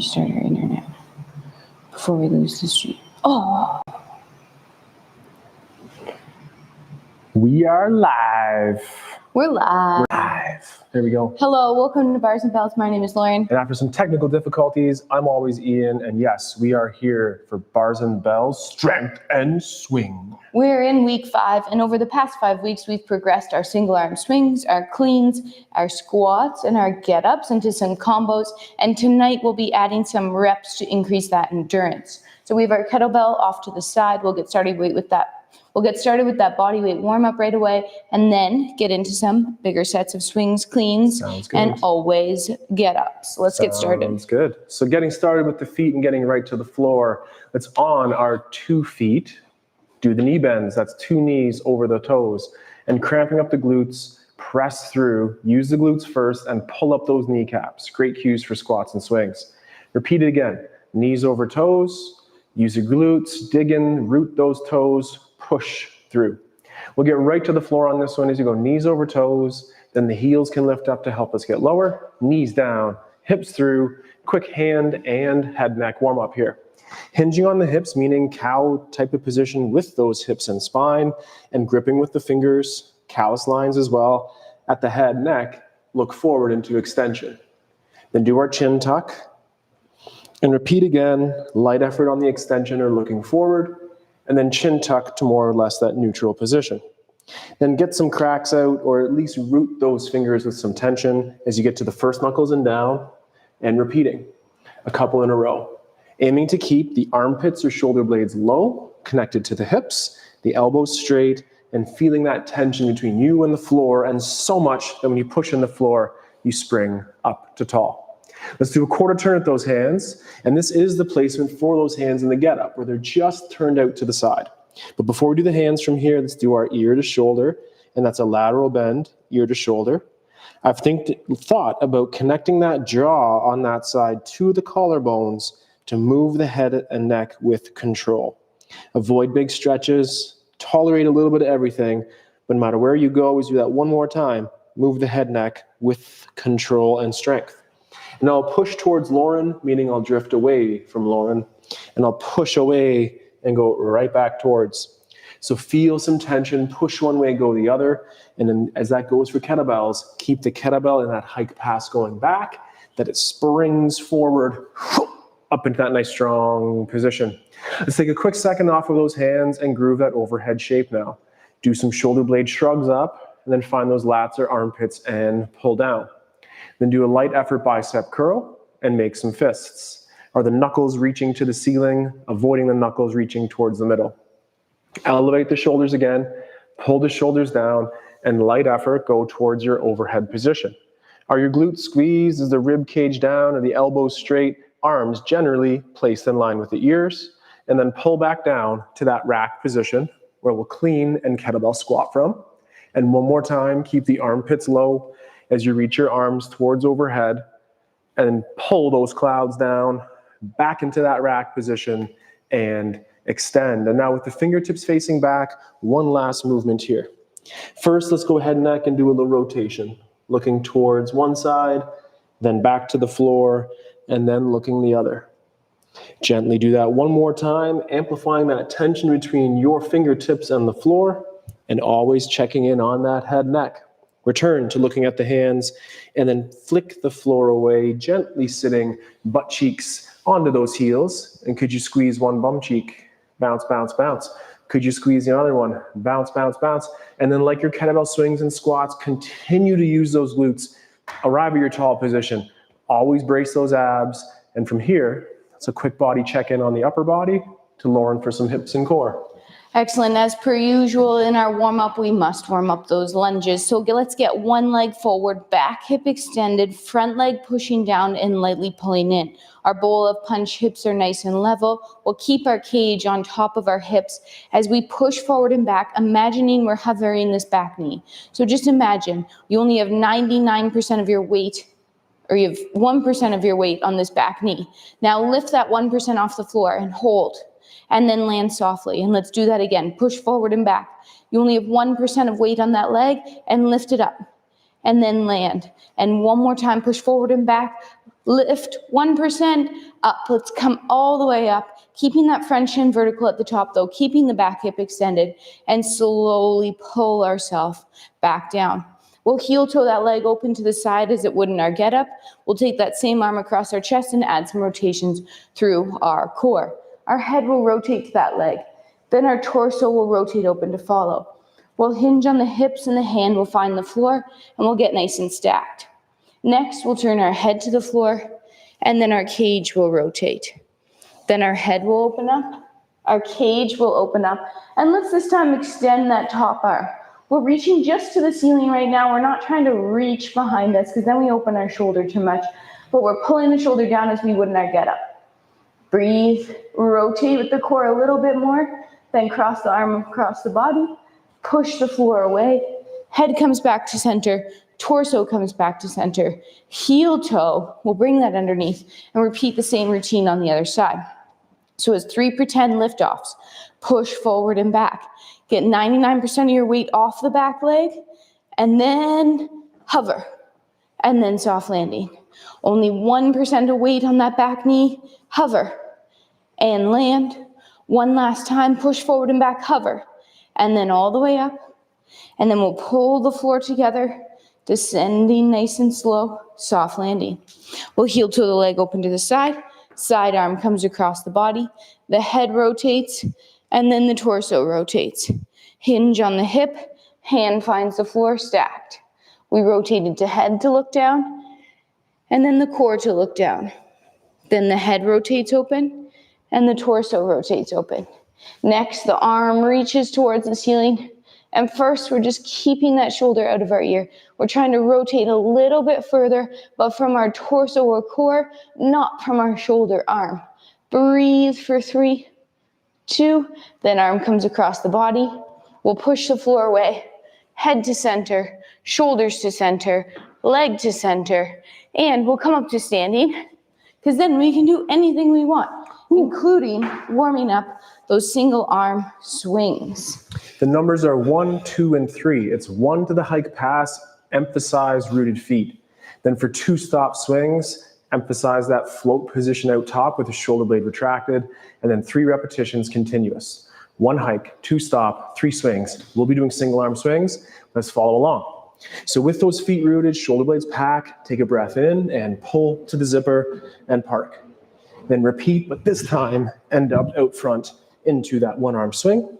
restart our internet before we lose the stream. Oh. We are live. We're live. We're live. There we go. Hello, welcome to Bars and Bells. My name is Lauren. And after some technical difficulties, I'm always Ian. And yes, we are here for Bars and Bells, Strength and Swing. We're in week 5, and over the past 5 weeks, we've progressed our single arm swings, our cleans, our squats, and our get-ups into some combos. And tonight we'll be adding some reps to increase that endurance. So we have our kettlebell off to the side. We'll get started with that. We'll get started with that body weight warm-up right away, and then get into some bigger sets of swings, cleans, and always get-ups. Let's get started. Sounds good. So getting started with the feet and getting right to the floor. Let's on our 2 feet. Do the knee bends. That's 2 knees over the toes. And cramping up the glutes, press through. Use the glutes first and pull up those kneecaps. Great cues for squats and swings. Repeat it again. Knees over toes. Use your glutes. Dig in. Root those toes. Push through. We'll get right to the floor on this one as you go knees over toes, then the heels can lift up to help us get lower, knees down, hips through, quick hand and head neck warm up here. Hinging on the hips, meaning cow type of position with those hips and spine, and gripping with the fingers, callus lines as well. At the head, neck, look forward into extension. Then do our chin tuck, and repeat again, light effort on the extension or looking forward, and then chin tuck to more or less that neutral position. Then get some cracks out, or at least root those fingers with some tension as you get to the first knuckles and down, and repeating a couple in a row. Aiming to keep the armpits or shoulder blades low, connected to the hips, the elbows straight, and feeling that tension between you and the floor, and so much that when you push in the floor, you spring up to tall. Let's do a quarter turn at those hands, and this is the placement for those hands in the get-up, where they're just turned out to the side. But before we do the hands from here, let's do our ear to shoulder, and that's a lateral bend, ear to shoulder. I've thought about connecting that jaw on that side to the collarbones to move the head and neck with control. Avoid big stretches, tolerate a little bit of everything, but no matter where you go, always do that one more time. Move the head neck with control and strength. And I'll push towards Lauren, meaning I'll drift away from Lauren, and I'll push away and go right back towards. So feel some tension, push one way, go the other, and then as that goes for kettlebells, keep the kettlebell in that hike pass going back, that it springs forward, up into that nice strong position. Let's take a quick second off of those hands and groove that overhead shape now. Do some shoulder blade shrugs up, and then find those lats or armpits and pull down. Then do a light effort bicep curl and make some fists. Are the knuckles reaching to the ceiling, avoiding the knuckles reaching towards the middle. Elevate the shoulders again, pull the shoulders down, and light effort go towards your overhead position. Are your glutes squeezed? Is the rib cage down? Are the elbows straight? Arms generally placed in line with the ears, and then pull back down to that rack position where we'll clean and kettlebell squat from. And one more time, keep the armpits low as you reach your arms towards overhead, and pull those clouds down back into that rack position and extend. And now with the fingertips facing back, one last movement here. First, let's go head and neck and do a little rotation, looking towards one side, then back to the floor, and then looking the other. Gently do that one more time, amplifying that tension between your fingertips and the floor, and always checking in on that head neck. Return to looking at the hands, and then flick the floor away, gently sitting butt cheeks onto those heels. And could you squeeze one bum cheek? Bounce, bounce, bounce. Could you squeeze the other one? Bounce, bounce, bounce. And then like your kettlebell swings and squats, continue to use those glutes. Arrive at your tall position. Always brace those abs. And from here, it's a quick body check-in on the upper body to Lauren for some hips and core. Excellent. As per usual in our warm-up, we must warm up those lunges. So let's get one leg forward, back hip extended, front leg pushing down and lightly pulling in. Our bowl of punch hips are nice and level. We'll keep our cage on top of our hips as we push forward and back, imagining we're hovering this back knee. So just imagine you only have 99% of your weight, or you have 1% of your weight on this back knee. Now lift that 1% off the floor and hold. And then land softly. And let's do that again. Push forward and back. You only have 1% of weight on that leg, and lift it up. And then land. And one more time, push forward and back. Lift 1% up. Let's come all the way up, keeping that front shin vertical at the top though, keeping the back hip extended, and slowly pull ourselves back down. We'll heel toe that leg open to the side as it would in our get up. We'll take that same arm across our chest and add some rotations through our core. Our head will rotate to that leg. Then our torso will rotate open to follow. We'll hinge on the hips and the hand will find the floor, and we'll get nice and stacked. Next, we'll turn our head to the floor, and then our cage will rotate. Then our head will open up, our cage will open up, and let's this time extend that top arm. We're reaching just to the ceiling right now. We're not trying to reach behind us because then we open our shoulder too much, but we're pulling the shoulder down as we would in our get up. Breathe, rotate with the core a little bit more, then cross the arm across the body, push the floor away, head comes back to center, torso comes back to center, heel toe, we'll bring that underneath and repeat the same routine on the other side. So it's 3 pretend liftoffs. Push forward and back. Get 99% of your weight off the back leg and then hover and then soft landing. Only 1% of weight on that back knee, hover and land. One last time, push forward and back, hover, and then all the way up. And then we'll pull the floor together, descending nice and slow, soft landing. We'll heel toe the leg open to the side, side arm comes across the body, the head rotates, and then the torso rotates. Hinge on the hip, hand finds the floor, stacked. We rotated to head to look down, and then the core to look down. Then the head rotates open, and the torso rotates open. Next, the arm reaches towards the ceiling, and first we're just keeping that shoulder out of our ear. We're trying to rotate a little bit further, but from our torso or core, not from our shoulder arm. Breathe for 3, 2, then arm comes across the body. We'll push the floor away, head to center, shoulders to center, leg to center, and we'll come up to standing, because then we can do anything we want, including warming up those single arm swings. The numbers are 1, 2, and 3. It's 1 to the hike pass, emphasize rooted feet. Then for 2 stop swings, emphasize that float position out top with the shoulder blade retracted, and then 3 repetitions continuous. 1 hike, 2 stop, 3 swings. We'll be doing single arm swings. Let's follow along. So with those feet rooted, shoulder blades pack, take a breath in and pull to the zipper and park. Then repeat, but this time end up out front into that 1 arm swing.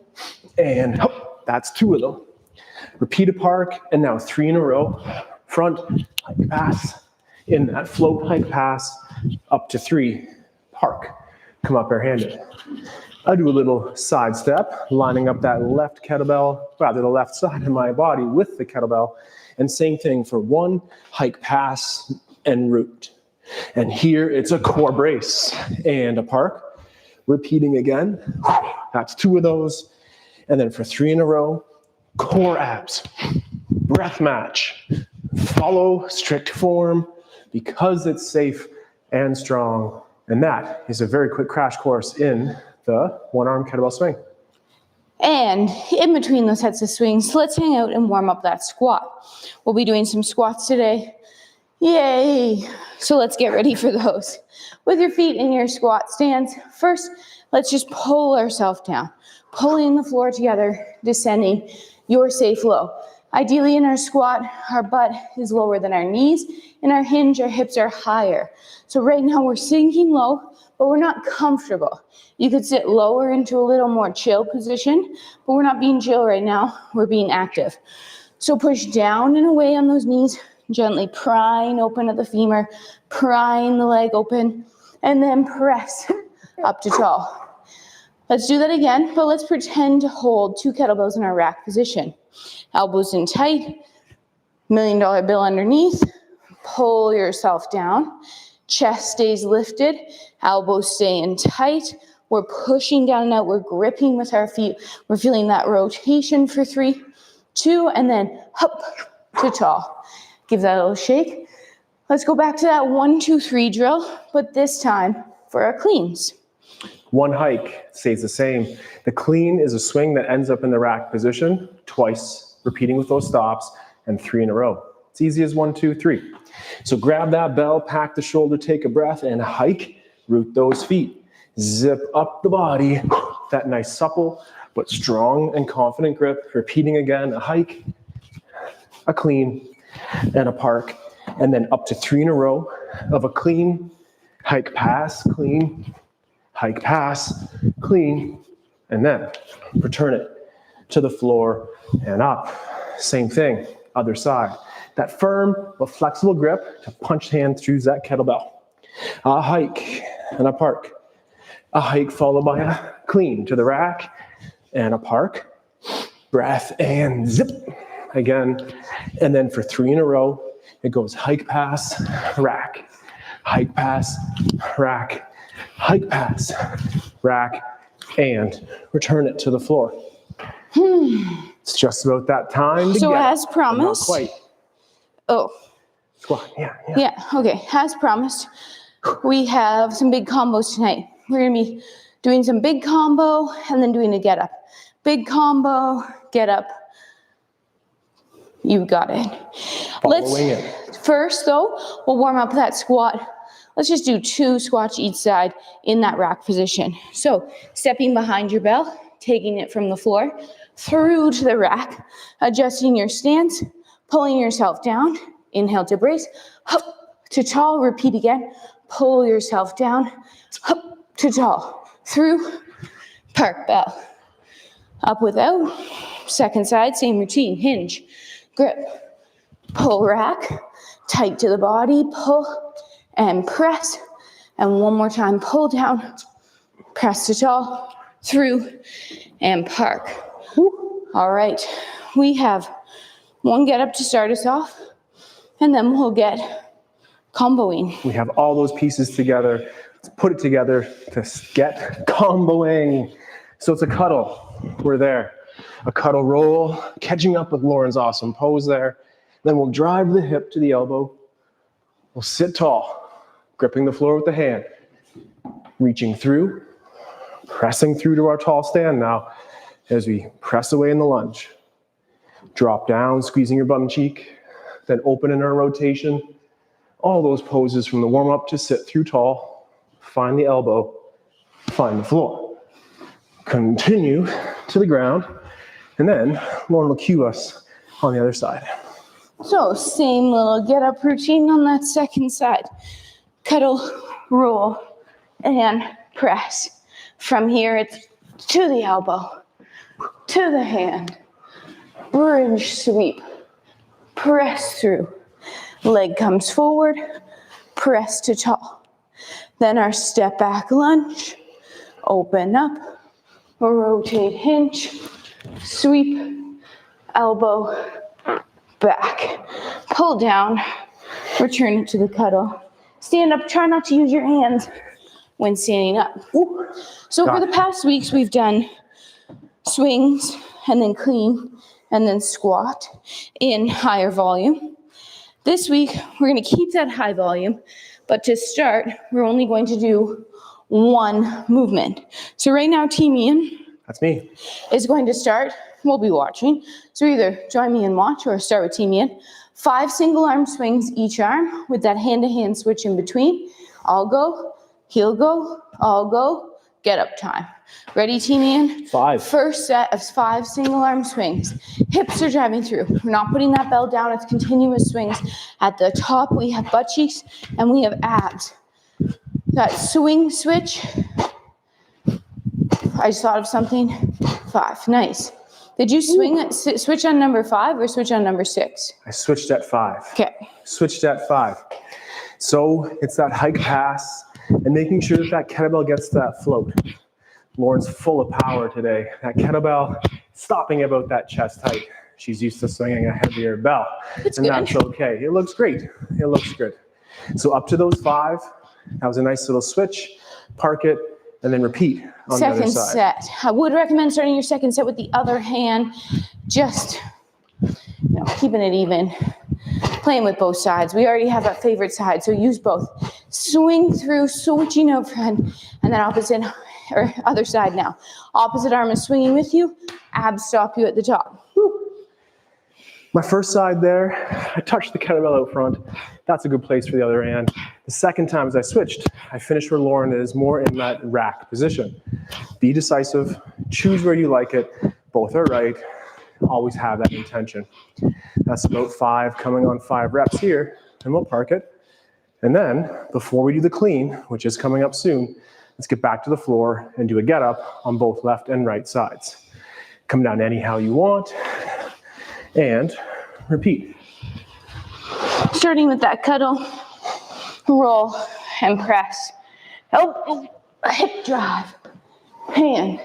And that's 2 of them. Repeat a park, and now 3 in a row. Front, hike pass, in that float, hike pass, up to 3, park. Come up barehanded. I do a little side step, lining up that left kettlebell, rather the left side of my body with the kettlebell, and same thing for 1, hike pass, and root. And here it's a core brace and a park. Repeating again, that's 2 of those. And then for 3 in a row, core abs, breath match. Follow strict form because it's safe and strong. And that is a very quick crash course in the 1 arm kettlebell swing. And in between those sets of swings, let's hang out and warm up that squat. We'll be doing some squats today. Yay! So let's get ready for those. With your feet in your squat stance, first, let's just pull ourselves down. Pulling the floor together, descending your safe low. Ideally in our squat, our butt is lower than our knees. In our hinge, our hips are higher. So right now we're sinking low, but we're not comfortable. You could sit lower into a little more chill position, but we're not being chill right now. We're being active. So push down and away on those knees, gently prying open at the femur, prying the leg open, and then press up to tall. Let's do that again, but let's pretend to hold 2 kettlebells in our rack position. Elbows in tight, $1 million bill underneath, pull yourself down, chest stays lifted, elbows stay in tight, we're pushing down and out, we're gripping with our feet, we're feeling that rotation for 3, 2, and then up to tall. Give that a little shake. Let's go back to that 1, 2, 3 drill, but this time for our cleans. 1 hike stays the same. The clean is a swing that ends up in the rack position twice, repeating with those stops, and 3 in a row. It's easy as 1, 2, 3. So grab that bell, pack the shoulder, take a breath, and hike. Root those feet. Zip up the body. That nice supple but strong and confident grip. Repeating again, a hike, a clean, and a park. And then up to 3 in a row of a clean, hike, pass, clean, hike, pass, clean, and then return it to the floor and up. Same thing, other side. That firm but flexible grip to punch hand through that kettlebell. A hike and a park. A hike followed by a clean to the rack and a park. Breath and zip again. And then for 3 in a row, it goes hike, pass, rack. Hike, pass, rack. Hike, pass, rack, and return it to the floor. It's just about that time to So get as it, promised. but not quite. Oh, Squat, yeah. yeah, okay. As promised, we have some big combos tonight. We're gonna be doing some big combo and then doing a get up. Big combo, get up. You got it. Following it. First though, we'll warm up that squat. Let's just do 2 squats each side in that rack position. So stepping behind your bell, taking it from the floor through to the rack, adjusting your stance, pulling yourself down. Inhale to brace, up to tall, repeat again. Pull yourself down, up to tall, through, park bell. Up without, second side, same routine, hinge, grip, pull rack, tight to the body, pull and press. And one more time, pull down, press to tall, through, and park. All right, we have one get up to start us off, and then we'll get comboing. We have all those pieces together. Let's put it together to get comboing. So it's a cuddle. We're there. A cuddle roll, catching up with Lauren's awesome pose there. Then we'll drive the hip to the elbow. We'll sit tall, gripping the floor with the hand. Reaching through, pressing through to our tall stand now as we press away in the lunge. Drop down, squeezing your bum cheek, then open in our rotation. All those poses from the warm up to sit through tall, find the elbow, find the floor. Continue to the ground, and then Lauren will cue us on the other side. So same little get up routine on that second side. Cuddle, roll, and press. From here, it's to the elbow, to the hand, bridge sweep, press through. Leg comes forward, press to tall. Then our step back lunge, open up, rotate hinge, sweep, elbow, back. Pull down, return it to the cuddle. Stand up, try not to use your hands when standing up. So for the past weeks, we've done swings and then clean and then squat in higher volume. This week, we're gonna keep that high volume, but to start, we're only going to do one movement. So right now, Team Ian, That's me. is going to start. We'll be watching. So either join me and watch or start with Team Ian. 5 single arm swings each arm with that hand-to-hand switch in between. I'll go, he'll go, I'll go, get up time. Ready, Team Ian? 5. First set of 5 single arm swings. Hips are driving through. We're not putting that bell down. It's continuous swings. At the top, we have butt cheeks and we have abs. That swing switch. I just thought of something. 5, nice. Did you switch on number 5 or switch on number 6? I switched at 5. Okay. Switched at 5. So it's that hike pass and making sure that that kettlebell gets that float. Lauren's full of power today. That kettlebell stopping about that chest height. She's used to swinging a heavier bell. It's and good. That's okay. It looks great. It looks good. So up to those 5. That was a nice little switch. Park it and then repeat on the other Second side. set. I would recommend starting your second set with the other hand. Just, keeping it even. Playing with both sides. We already have a favorite side, so use both. Swing through, switching out front, and then opposite or other side now. Opposite arm is swinging with you. Abs stop you at the top. Woo. My first side there, I touched the kettlebell out front. That's a good place for the other hand. The second time as I switched, I finished where Lauren is, more in that rack position. Be decisive, choose where you like it. Both are right. Always have that intention. That's about 5, coming on 5 reps here, and we'll park it. And then, before we do the clean, which is coming up soon, let's get back to the floor and do a get up on both left and right sides. Come down anyhow you want, and repeat. Starting with that cuddle, roll, and press. Elbow, hip drive, hand,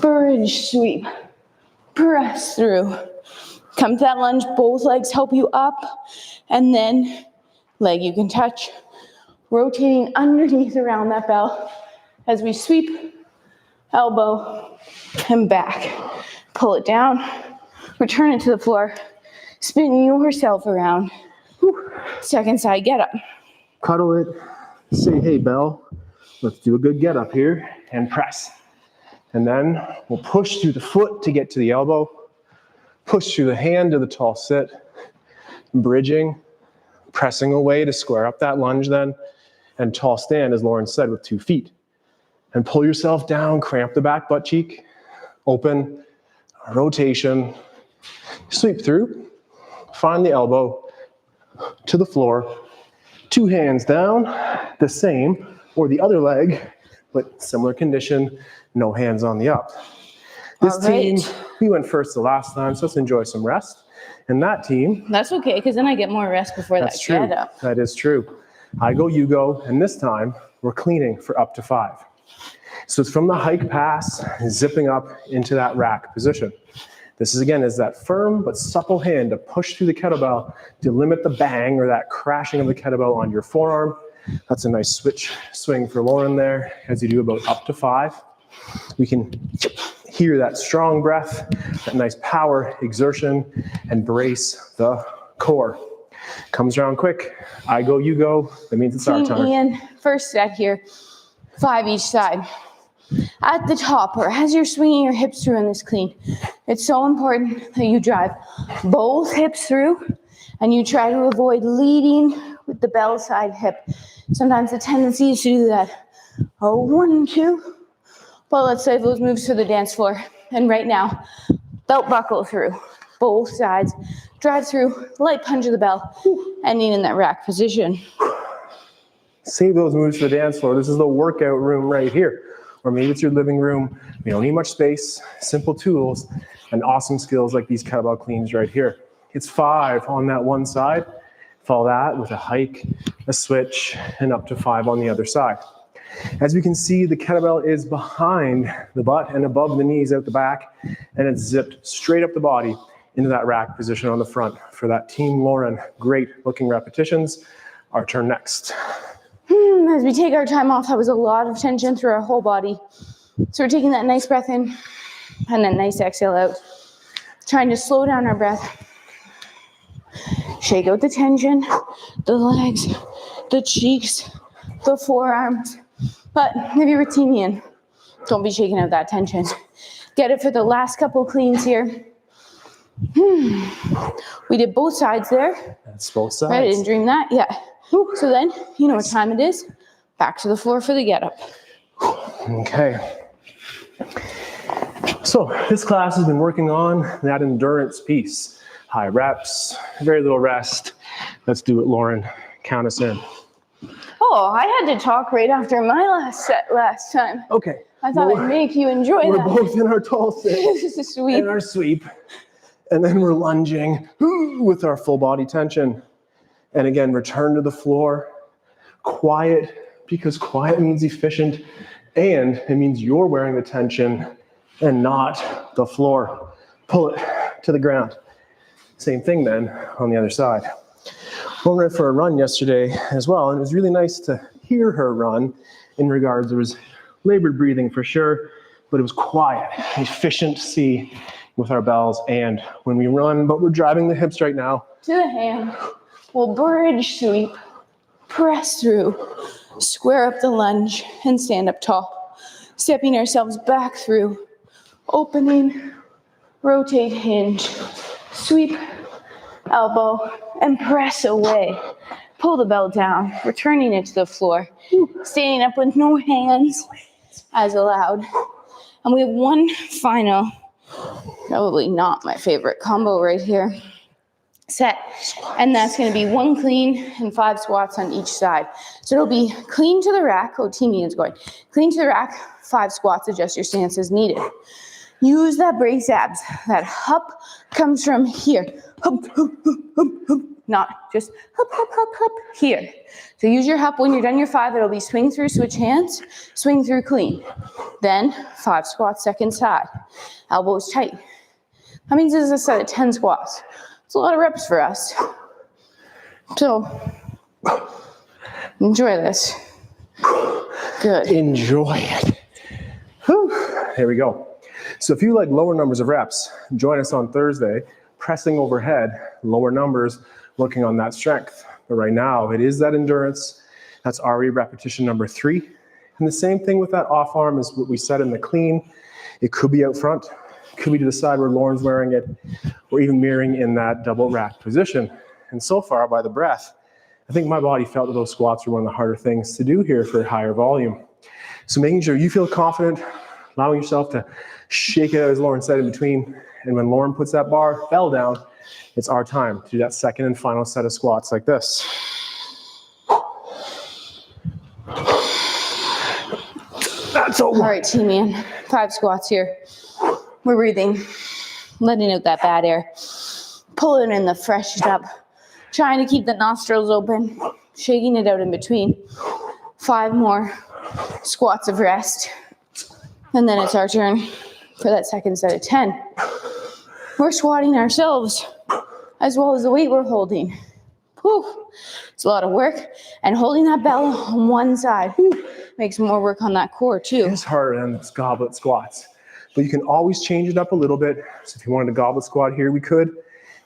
bridge sweep, press through. Come to that lunge, both legs help you up, and then leg you can touch. Rotating underneath around that bell as we sweep, elbow, and back. Pull it down, return it to the floor, spin yourself around. Second side get up. Cuddle it, say, hey, bell, let's do a good get up here, and press. And then we'll push through the foot to get to the elbow, push through the hand to the tall sit, bridging, pressing away to square up that lunge then, and tall stand, as Lauren said, with 2 feet. And pull yourself down, cramp the back butt cheek, open, rotation, sweep through, find the elbow to the floor, 2 hands down, the same, or the other leg, but similar condition, no hands on the up. This team, we went first the last time, so let's enjoy some rest. And that team... That's okay, because then I get more rest before that get up. That is true. I go, you go, and this time we're cleaning for up to 5. So it's from the hike pass, zipping up into that rack position. This is, again, is that firm but supple hand to push through the kettlebell to limit the bang or that crashing of the kettlebell on your forearm. That's a nice swing for Lauren there as you do about up to 5. We can hear that strong breath, that nice power, exertion, and brace the core. Comes around quick. I go, you go. That means it's our time. Ian, first set here, 5 each side. At the top, or as you're swinging your hips through in this clean, it's so important that you drive both hips through and you try to avoid leading with the bell side hip. Sometimes the tendency is to do that. 1, 2. But let's save those moves for the dance floor. And right now, belt buckle through, both sides. Drive through, light punch of the bell, ending in that rack position. Save those moves for the dance floor. This is the workout room right here. Or maybe it's your living room. We don't need much space, simple tools, and awesome skills like these kettlebell cleans right here. It's 5 on that one side. Follow that with a hike, a switch, and up to 5 on the other side. As we can see, the kettlebell is behind the butt and above the knees out the back, and it's zipped straight up the body into that rack position on the front. For that team, Lauren, great looking repetitions. Our turn next. As we take our time off, that was a lot of tension through our whole body. So we're taking that nice breath in and then nice exhale out. Trying to slow down our breath. Shake out the tension, the legs, the cheeks, the forearms. But if you're a team Ian, don't be shaking out that tension. Get it for the last couple cleans here. We did both sides there. That's both sides. I didn't dream that. Yeah. So then, you know what time it is. Back to the floor for the get up. Okay. So this class has been working on that endurance piece. High reps, very little rest. Let's do it, Lauren. Count us in. Oh, I had to talk right after my last set last time. Okay. I thought I'd make you enjoy that. We're both in our tall sit sweep. and our sweep. And then we're lunging with our full body tension. And again, return to the floor. Quiet, because quiet means efficient. And it means you're wearing the tension and not the floor. Pull it to the ground. Same thing then on the other side. We went for a run yesterday as well, and it was really nice to hear her run in regards, there was labored breathing for sure, but it was quiet, efficiency with our bells and when we run, but we're driving the hips right now. To the hand, we'll bridge sweep, press through, square up the lunge, and stand up tall. Stepping ourselves back through, opening, rotate, hinge, Sweep, elbow, and press away. Pull the bell down, returning it to the floor. Standing up with no hands as allowed. And we have one final, probably not my favorite combo right here, set. And that's going to be 1 clean and 5 squats on each side. So it'll be clean to the rack. Oh, team is going. Clean to the rack, 5 squats, adjust your stance as needed. Use that brace abs. That hup comes from here. Hup, hup, hup, hup, hup. Not just hup, hup, hup, hup, here. So use your hup when you're done your 5. It'll be swing through, switch hands, swing through, clean. Then 5 squats, second side. Elbows tight. That means this is a set of 10 squats. It's a lot of reps for us. So enjoy this. Good. Enjoy it. Whew. Here we go. So if you like lower numbers of reps, join us on Thursday, pressing overhead, lower numbers, working on that strength. But right now, it is that endurance. That's already repetition number 3. And the same thing with that off arm is what we said in the clean. It could be out front, could be to the side where Lauren's wearing it, or even mirroring in that double rack position. And so far, by the breath, I think my body felt that those squats were one of the harder things to do here for higher volume. So making sure you feel confident, allowing yourself to shake it out, as Lauren said, in between. And when Lauren puts that bell down, it's our time to do that second and final set of squats like this. That's over. All right, team man. 5 squats here. We're breathing, letting out that bad air. Pulling in the fresh up. Trying to keep the nostrils open. Shaking it out in between. 5 more squats of rest. And then it's our turn for that second set of 10. We're squatting ourselves as well as the weight we're holding. Whew. It's a lot of work. And holding that bell on one side makes more work on that core too. It's harder than those goblet squats. But you can always change it up a little bit. So if you wanted a goblet squat here, we could.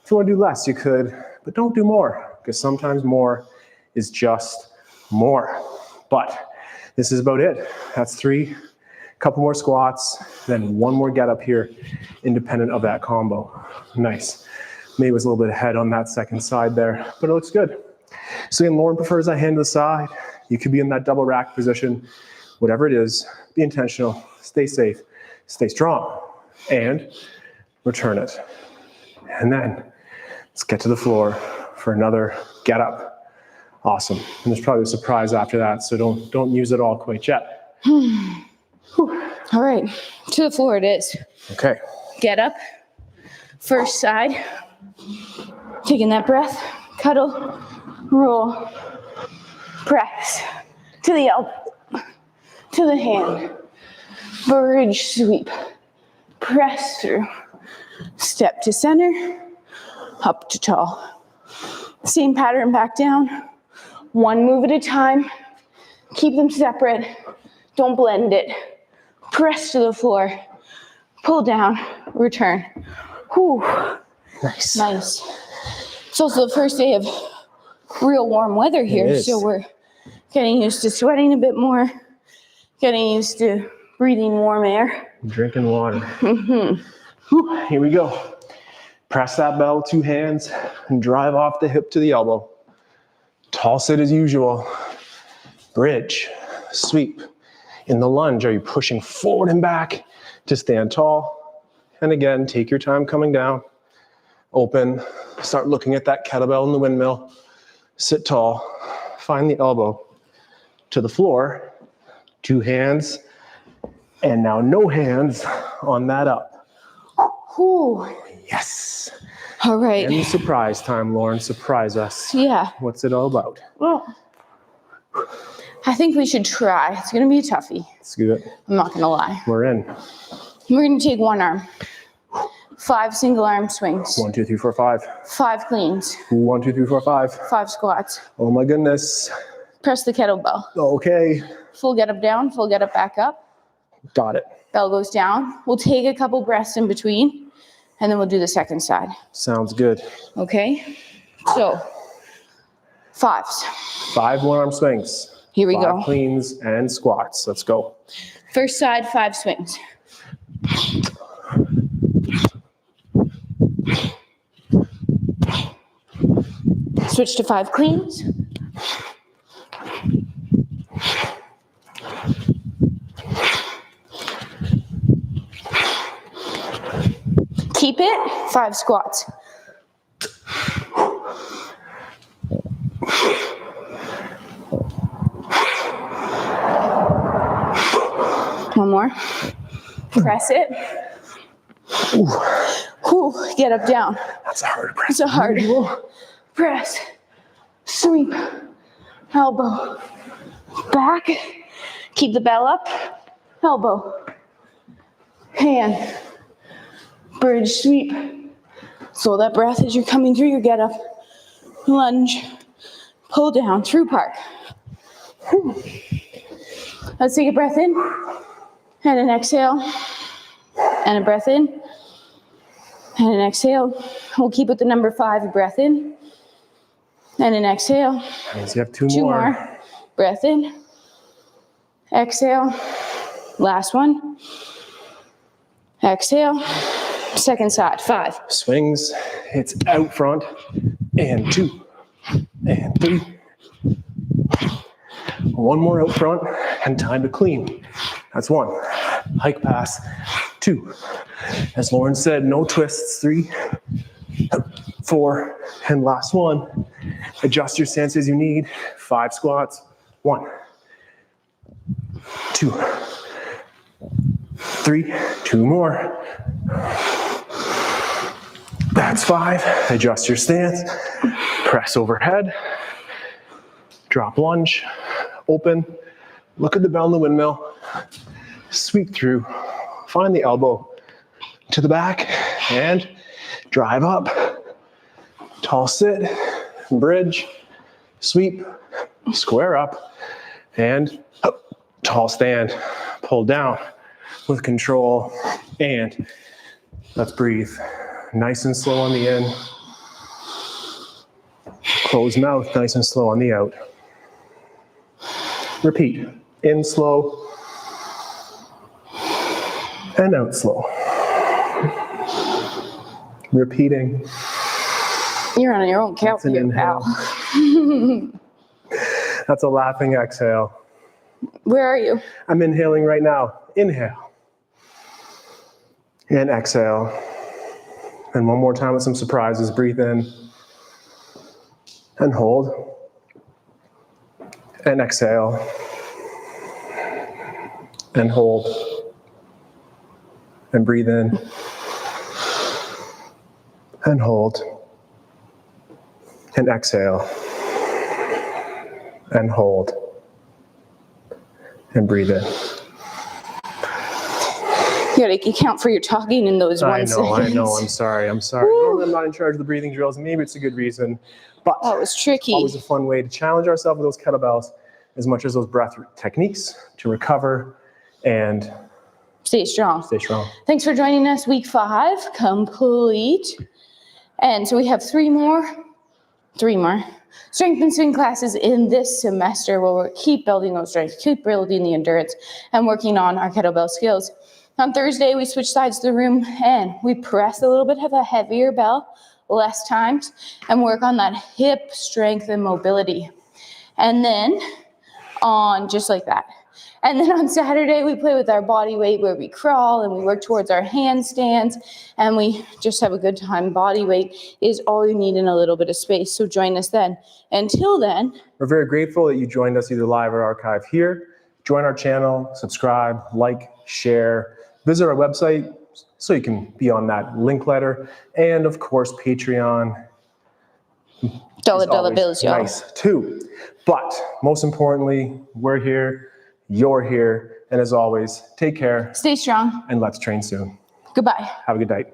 If you want to do less, you could. But don't do more, because sometimes more is just more. But this is about it. That's 3. Couple more squats, then 1 more get up here, independent of that combo. Nice. Maybe it was a little bit ahead on that second side there, but it looks good. So again, Lauren prefers that hand to the side. You could be in that double rack position. Whatever it is, be intentional, stay safe, stay strong, and return it. And then let's get to the floor for another get up. Awesome. And there's probably a surprise after that, so don't use it all quite yet. All right, to the floor it is. Okay. Get up, first side, taking that breath, cuddle, roll, press, to the elbow, to the hand, bridge sweep, press through, step to center, up to tall. Same pattern back down, 1 move at a time, keep them separate, don't blend it. Press to the floor, pull down, return. Whew. Nice. Nice. It's also the first day of real warm weather here, so we're getting used to sweating a bit more, getting used to breathing warm air. Drinking water. Mm-hmm. Here we go. Press that bell with 2 hands and drive off the hip to the elbow. Tall sit as usual. Bridge, sweep. In the lunge, are you pushing forward and back to stand tall? And again, take your time coming down. Open. Start looking at that kettlebell in the windmill. Sit tall. Find the elbow to the floor. 2 hands. And now no hands on that up. Whew. Yes. All right. And surprise time, Lauren. Surprise us. Yeah. What's it all about? Well, I think we should try. It's going to be a toughie. Let's do it. I'm not going to lie. We're in. We're going to take 1 arm. 5 single arm swings. 1, 2, 3, 4, 5. 5 cleans. 1, 2, 3, 4, 5. 5 squats. Oh my goodness. Press the kettlebell. Okay. Full get up down, full get up back up. Got it. Bell goes down. We'll take a couple breaths in between, and then we'll do the second side. Sounds good. Okay? So, 5s. 5 one-arm swings. Here we 5 go. cleans and squats. Let's go. First side, 5 swings. Switch to 5 cleans. Keep it, 5 squats. One more. Press it. Ooh, get up, down. That's a hard press. It's a hard press. Sweep. Elbow. Back. Keep the bell up. Elbow. Hand. Bridge sweep. Slow that breath as you're coming through your get up. Lunge. Pull down through park. Let's take a breath in. And an exhale. And a breath in. And an exhale. We'll keep with the number 5. A breath in. And an exhale. That means you have 2 2 more. more. Breath in. Exhale. Last one. Exhale. Second side. 5. Swings. It's out front. And 2. And 3. 1 more out front. And time to clean. That's 1. Hike pass. 2. As Lauren said, no twists. 3. 4. And last one. Adjust your stance as you need. 5 squats. 1. 2. 3. 2 more. That's 5. Adjust your stance. Press overhead. Drop lunge. Open. Look at the bell in the windmill. Sweep through. Find the elbow to the back and drive up. Tall sit. Bridge. Sweep. Square up. And up. Tall stand. Pull down with control. And let's breathe. Nice and slow on the in. Closed mouth, nice and slow on the out. Repeat. In slow. And out slow. Repeating. You're on your own count That's an here, inhale. pal. That's a laughing exhale. Where are you? I'm inhaling right now. Inhale. And exhale. And one more time with some surprises. Breathe in. And hold. And exhale. And hold. And breathe in. And hold. And exhale. And hold. And breathe in. You gotta account for your talking in those 1 seconds. I know. I'm sorry. Normally I'm not in charge of the breathing drills. Maybe it's a good reason. But That was tricky. always a fun way to challenge ourselves with those kettlebells as much as those breath techniques to recover and Stay strong. stay strong. Thanks for joining us. Week 5 complete. And so we have 3 more strength and swing classes in this semester where we'll keep building those strengths, keep building the endurance, and working on our kettlebell skills. On Thursday, we switched sides of the room and we press a little bit of a heavier bell, less times, and work on that hip strength and mobility. And then on just like that. And then on Saturday, we play with our body weight where we crawl and we work towards our handstands and we just have a good time. Body weight is all you need in a little bit of space. So join us then. Until then, We're very grateful that you joined us either live or archive here. Join our channel, subscribe, like, share, visit our website so you can be on that link letter. And of course, Patreon. dollar bills, y'all. Nice too. But most importantly, we're here, you're here. And as always, take care Stay strong. and let's train soon. Goodbye. Have a good night.